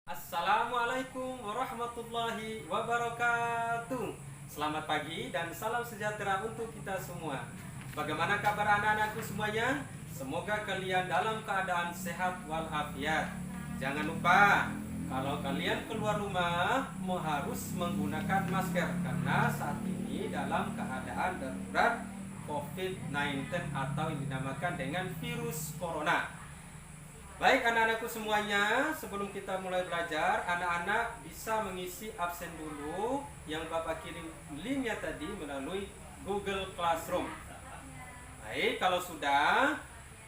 Assalamualaikum warahmatullahi wabarakatuh. Selamat pagi dan salam sejahtera untuk kita semua. Bagaimana kabar anak-anakku semuanya? Semoga kalian dalam keadaan sehat walafiat. Jangan lupa, kalau kalian keluar rumah harus menggunakan masker karena saat ini dalam keadaan darurat COVID-19 atau yang dinamakan dengan virus corona. Baik anak-anakku semuanya, sebelum kita mulai belajar, anak-anak bisa mengisi absen dulu yang Bapak kirim linknya tadi melalui Google Classroom. Baik, kalau sudah,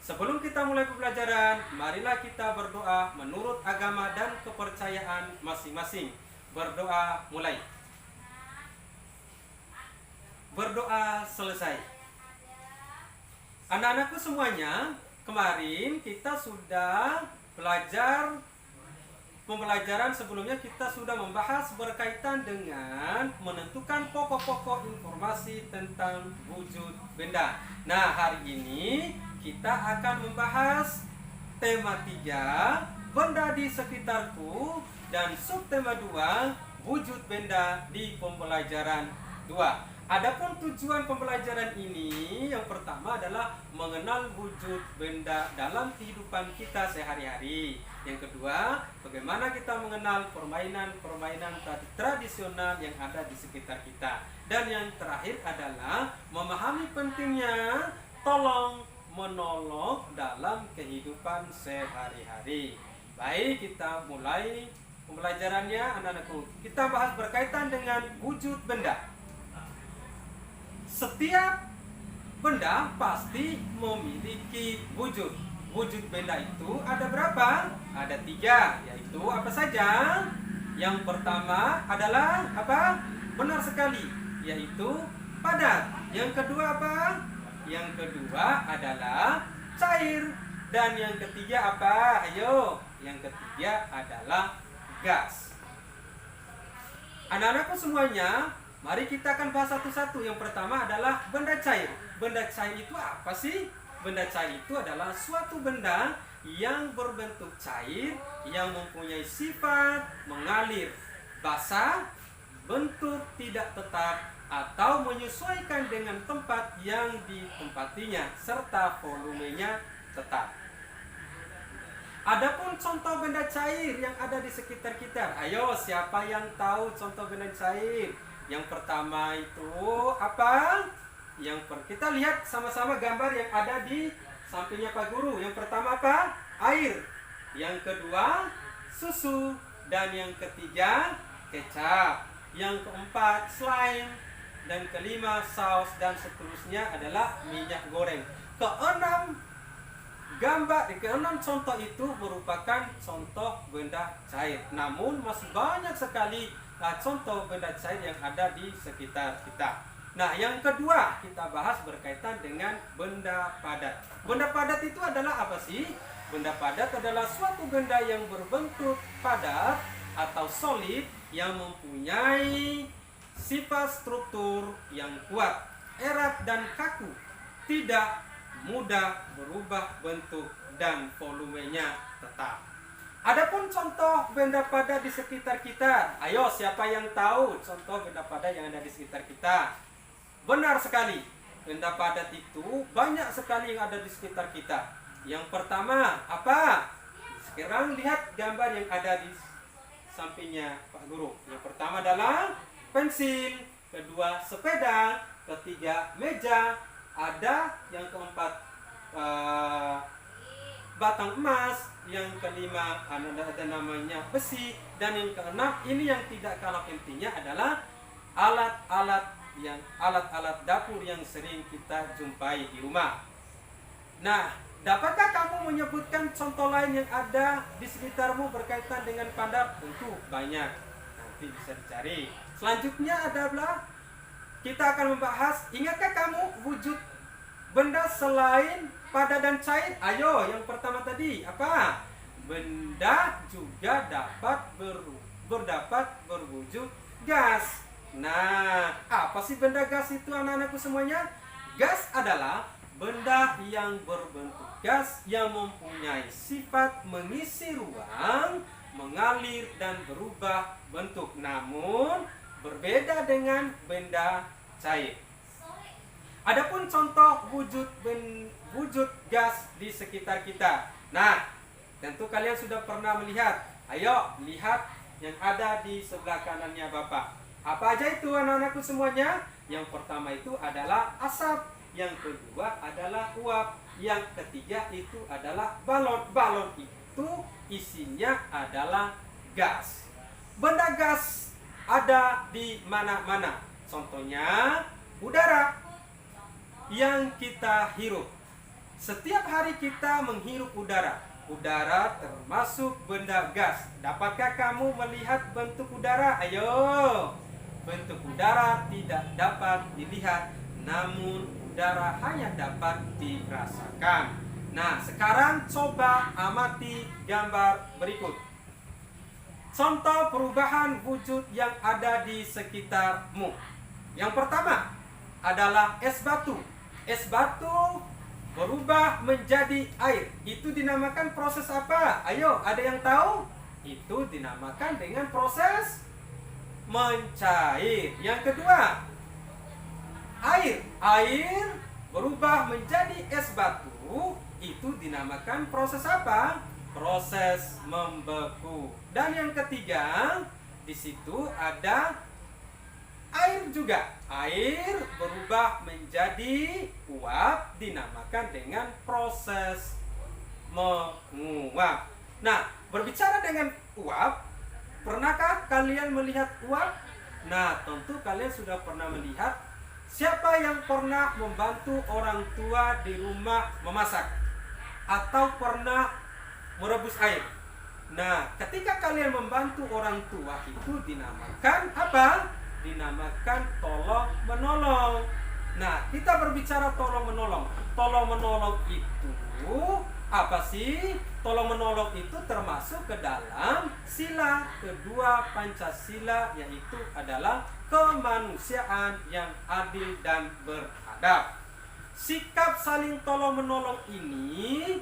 sebelum kita mulai pembelajaran, marilah kita berdoa menurut agama dan kepercayaan masing-masing. Berdoa mulai. Berdoa selesai. Anak-anakku semuanya, kemarin kita sudah belajar pembelajaran sebelumnya kita sudah membahas berkaitan dengan menentukan pokok-pokok informasi tentang wujud benda. Nah, hari ini kita akan membahas tema 3, benda di sekitarku, dan subtema 2, wujud benda di pembelajaran 2. Adapun tujuan pembelajaran ini yang pertama adalah mengenal wujud benda dalam kehidupan kita sehari-hari. Yang kedua, bagaimana kita mengenal permainan-permainan tradisional yang ada di sekitar kita. Dan yang terakhir adalah memahami pentingnya tolong menolong dalam kehidupan sehari-hari. Baik, kita mulai pembelajarannya anak-anakku. Kita bahas berkaitan dengan wujud benda. Setiap benda pasti memiliki wujud. Wujud benda itu ada berapa? Ada 3, yaitu apa saja? Yang pertama adalah apa? Benar sekali, yaitu padat. Yang kedua apa? Yang kedua adalah cair. Dan yang ketiga apa? Ayo, yang ketiga adalah gas. Anak-anakku semuanya, mari kita akan bahas satu-satu. Yang pertama adalah benda cair. Benda cair itu apa sih? Benda cair itu adalah suatu benda yang berbentuk cair, yang mempunyai sifat mengalir, basah, bentuk tidak tetap, atau menyesuaikan dengan tempat yang ditempatinya, serta volumenya tetap. Adapun contoh benda cair yang ada di sekitar kita. Ayo, siapa yang tahu contoh benda cair? Yang pertama itu apa? Kita lihat sama-sama gambar yang ada di sampingnya Pak Guru. Yang pertama apa? Air. Yang kedua susu. Dan yang ketiga kecap. Yang keempat slime. Dan kelima saus. Dan seterusnya adalah minyak goreng. Keenam contoh itu merupakan contoh benda cair. Namun masih banyak sekali contoh benda cair yang ada di sekitar kita. Nah, yang kedua kita bahas berkaitan dengan benda padat. Benda padat itu adalah apa sih? Benda padat adalah suatu benda yang berbentuk padat atau solid yang mempunyai sifat struktur yang kuat, erat dan kaku, tidak mudah berubah bentuk dan volumenya tetap. Adapun contoh benda padat di sekitar kita. Ayo, siapa yang tahu contoh benda padat yang ada di sekitar kita? Benar sekali. Benda padat itu banyak sekali yang ada di sekitar kita. Yang pertama, apa? Sekarang lihat gambar yang ada di sampingnya Pak Guru. Yang pertama adalah pensil, kedua sepeda, ketiga meja, ada yang keempat batang emas, yang kelima ada namanya besi, dan yang keenam ini yang tidak kalah pentingnya adalah alat-alat dapur yang sering kita jumpai di rumah. Nah, dapatkah kamu menyebutkan contoh lain yang ada di sekitarmu berkaitan dengan padat? Tentu banyak, nanti bisa dicari. Selanjutnya adalah kita akan membahas, ingatkah kamu wujud benda selain padat dan cair? Ayo, yang pertama tadi apa? Benda juga dapat berwujud gas. Nah, apa sih benda gas itu anak-anakku semuanya? Gas adalah benda yang berbentuk gas yang mempunyai sifat mengisi ruang mengalir dan berubah bentuk, namun berbeda dengan benda cair. Adapun contoh wujud gas di sekitar kita. Nah, tentu kalian sudah pernah melihat. Ayo lihat yang ada di sebelah kanannya Bapak. Apa aja itu anak-anakku semuanya? Yang pertama itu adalah asap, yang kedua adalah uap, yang ketiga itu adalah balon. Balon itu isinya adalah gas. Benda gas ada di mana-mana. Contohnya udara yang kita hirup. Setiap hari kita menghirup udara. Udara termasuk benda gas. Dapatkah kamu melihat bentuk udara? Ayo. Bentuk udara tidak dapat dilihat, namun udara hanya dapat dirasakan. Nah, sekarang coba amati gambar berikut. Contoh perubahan wujud yang ada di sekitarmu. Yang pertama adalah es batu. Es batu berubah menjadi air. Itu dinamakan proses apa? Ayo, ada yang tahu? Itu dinamakan dengan proses mencair. Yang kedua, air. Air berubah menjadi es batu. Itu dinamakan proses apa? Proses membeku. Dan yang ketiga, di situ ada air juga. Air berubah menjadi uap, dinamakan dengan proses menguap. Nah, berbicara dengan uap, pernahkah kalian melihat uap? Nah, tentu kalian sudah pernah melihat. Siapa yang pernah membantu orang tua di rumah memasak atau pernah merebus air? Nah, ketika kalian membantu orang tua itu dinamakan apa? Dinamakan tolong menolong. Nah, kita berbicara tolong menolong. Tolong menolong itu apa sih? Tolong menolong itu termasuk ke dalam sila kedua Pancasila, yaitu adalah kemanusiaan yang adil dan beradab. Sikap saling tolong menolong ini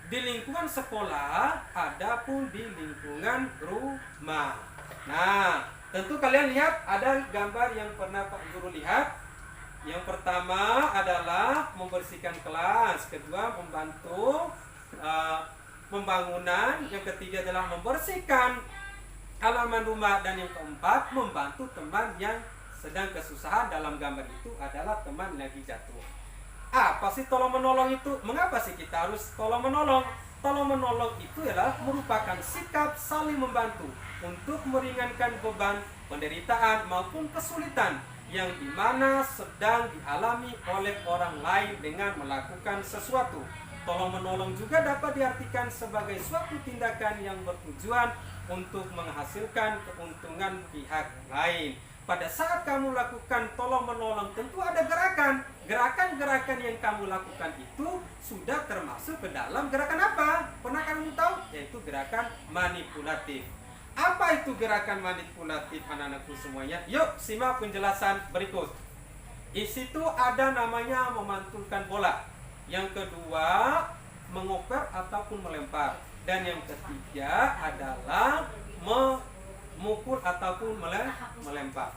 di lingkungan sekolah, adapun di lingkungan rumah. Nah, tentu kalian lihat ada gambar yang pernah Pak Guru lihat. Yang pertama adalah membersihkan kelas, kedua membantu pembangunan, yang ketiga adalah membersihkan halaman rumah, dan yang keempat membantu teman yang sedang kesusahan. Dalam gambar itu adalah teman lagi jatuh. Apa sih tolong menolong itu? Mengapa sih kita harus tolong menolong? Tolong menolong itu adalah merupakan sikap saling membantu untuk meringankan beban, penderitaan maupun kesulitan yang dimana sedang dialami oleh orang lain dengan melakukan sesuatu. Tolong menolong juga dapat diartikan sebagai suatu tindakan yang bertujuan untuk menghasilkan keuntungan pihak lain. Pada saat kamu lakukan tolong menolong, tentu ada gerakan. Gerakan-gerakan yang kamu lakukan itu sudah termasuk ke dalam gerakan apa? Pernah kamu tahu? Yaitu gerakan manipulatif. Apa itu gerakan manipulatif, anak-anakku semuanya? Yuk simak penjelasan berikut. Di situ ada namanya memantulkan bola. Yang kedua mengoper ataupun melempar. Dan yang ketiga adalah memukul ataupun melempar.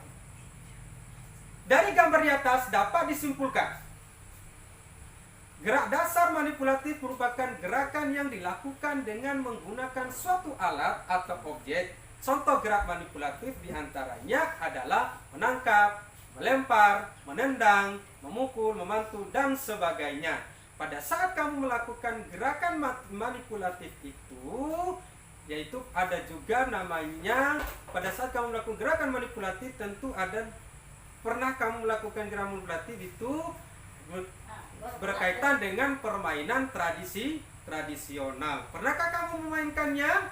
Dari gambar di atas dapat disimpulkan, gerak dasar manipulatif merupakan gerakan yang dilakukan dengan menggunakan suatu alat atau objek. Contoh gerak manipulatif diantaranya adalah menangkap, melempar, menendang, memukul, memantul, dan sebagainya. Pada saat kamu melakukan gerakan manipulatif itu, yaitu ada juga namanya, pada saat kamu melakukan gerakan manipulatif tentu ada, pernah kamu melakukan gerakan manipulatif itu berkaitan dengan permainan tradisional. Pernahkah kamu memainkannya?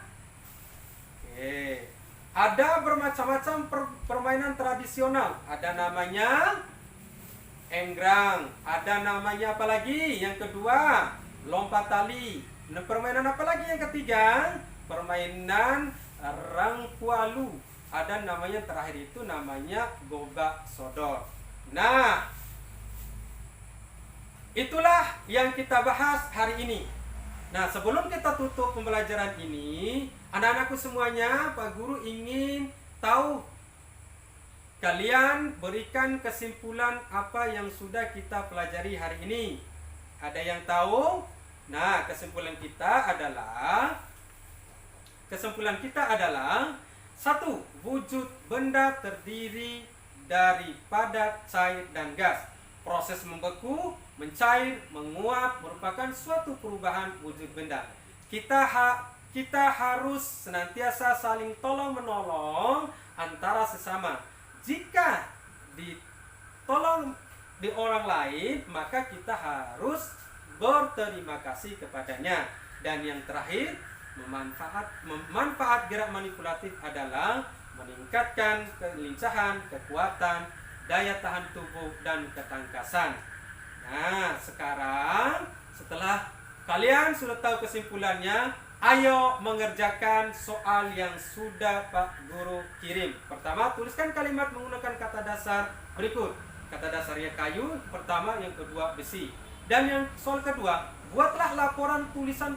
Oke. Ada bermacam-macam permainan tradisional. Ada namanya enggrang. Ada namanya apa lagi? Yang kedua, lompat tali. Nah, permainan apa lagi yang ketiga? Permainan rangkualu. Ada namanya terakhir itu namanya gobak sodor. Nah, itulah yang kita bahas hari ini. Nah, sebelum kita tutup pembelajaran ini, anak-anakku semuanya, Pak Guru ingin tahu kalian berikan kesimpulan apa yang sudah kita pelajari hari ini. Ada yang tahu? Nah, kesimpulan kita adalah satu, wujud benda terdiri daripada cair dan gas. Proses membeku, mencair, menguap merupakan suatu perubahan wujud benda. Kita harus senantiasa saling tolong-menolong antara sesama. Jika ditolong di orang lain, maka kita harus berterima kasih kepadanya. Dan yang terakhir, memanfaat gerak manipulatif adalah meningkatkan kelincahan, kekuatan, daya tahan tubuh, dan ketangkasan. Nah, sekarang setelah kalian sudah tahu kesimpulannya, ayo mengerjakan soal yang sudah Pak Guru kirim. Pertama, tuliskan kalimat menggunakan kata dasar berikut. Kata dasarnya kayu, pertama, yang kedua besi. Dan yang soal kedua, buatlah laporan tulisan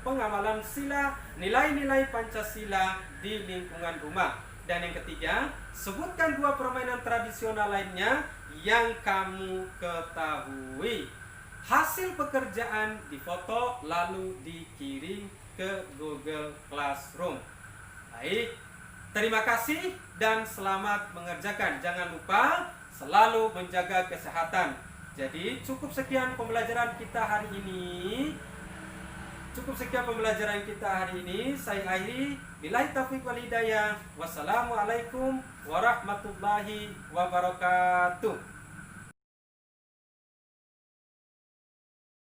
pengamalan sila, nilai-nilai Pancasila di lingkungan rumah. Dan yang ketiga, sebutkan 2 permainan tradisional lainnya yang kamu ketahui. Hasil pekerjaan difoto lalu dikirim ke Google Classroom. Baik, terima kasih dan selamat mengerjakan. Jangan lupa selalu menjaga kesehatan. Jadi cukup sekian pembelajaran kita hari ini. Saya akhiri. Billahi taufiq wal hidayah. Wassalamualaikum warahmatullahi wabarakatuh.